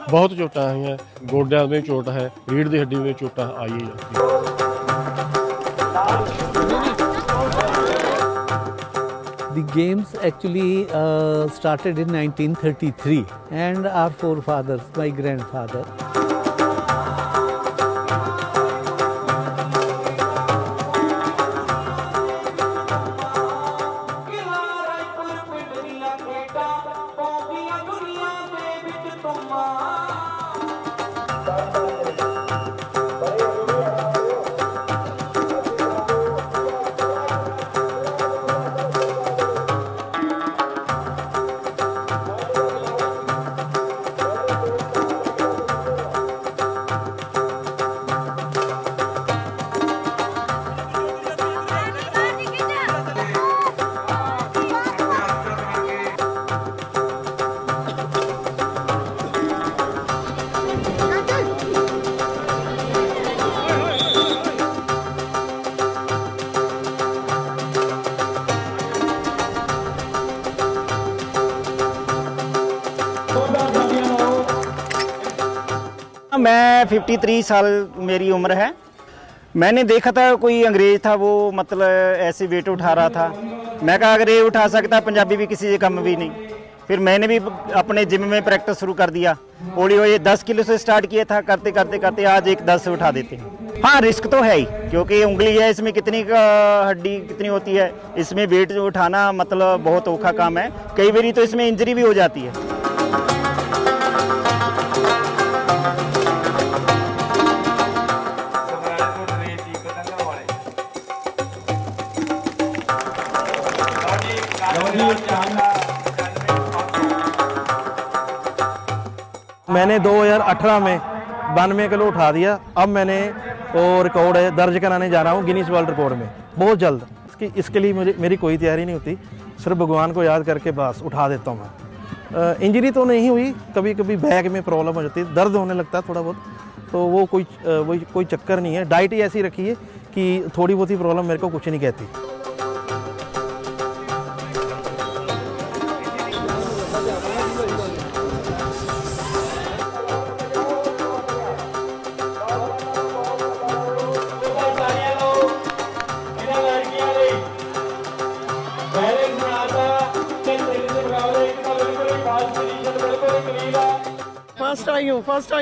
बहुत चोटा आई गोड्या में चोट है, रीढ़ की हड्डी में चोटा आई है। The games actually started in 1933 and our forefathers, my grandfather. मैं 53 साल मेरी उम्र है। मैंने देखा था कोई अंग्रेज था, वो मतलब ऐसे वेट उठा रहा था। मैं कहा अगर ये उठा सकता पंजाबी भी किसी से कम भी नहीं। फिर मैंने भी अपने जिम में प्रैक्टिस शुरू कर दिया। हौली हौली 10 किलो से स्टार्ट किया था, करते करते करते आज एक 10 से उठा देते हैं। हाँ, रिस्क तो है ही, क्योंकि उंगली है, इसमें कितनी हड्डी कितनी होती है, इसमें वेट उठाना मतलब बहुत औखा काम है। कई बार तो इसमें इंजरी भी हो जाती है। मैंने 2018 में 92 किलो उठा दिया। अब मैंने वो रिकॉर्ड है दर्ज कराने जा रहा हूँ गिनीज वर्ल्ड रिकॉर्ड में बहुत जल्द। इसके लिए मेरी कोई तैयारी नहीं होती, सिर्फ भगवान को याद करके बस उठा देता हूँ मैं। इंजरी तो नहीं हुई, कभी कभी बैक में प्रॉब्लम हो जाती है, दर्द होने लगता है थोड़ा बहुत, तो वो कोई चक्कर नहीं है। डाइट ही ऐसी रखी है कि थोड़ी बहुत ही प्रॉब्लम मेरे को कुछ नहीं कहती।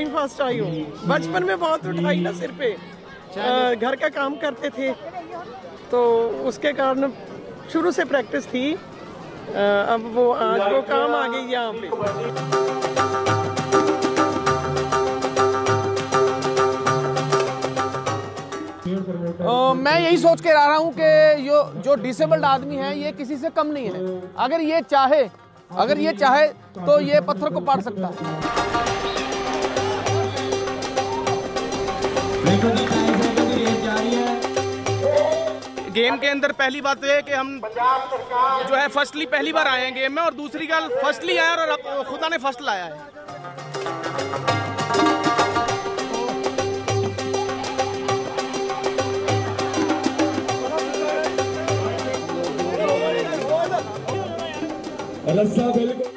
फर्स्ट आई हूँ। बचपन में बहुत उठाई ना सिर पे, घर का काम करते थे तो उसके कारण शुरू से प्रैक्टिस थी। अब वो आज वो काम आ गई यहाँ पे। मैं यही सोच के आ रहा हूँ कि जो डिसेबल्ड आदमी है ये किसी से कम नहीं है। अगर ये चाहे तो ये पत्थर को पाड़ सकता है। गेम के अंदर पहली बात तो है कि हम जो है फर्स्टली पहली बार आए हैं गेम में, और दूसरी गल फर्स्टली आए और खुदा ने फर्स्ट लाया है। रस्सा बिल्कुल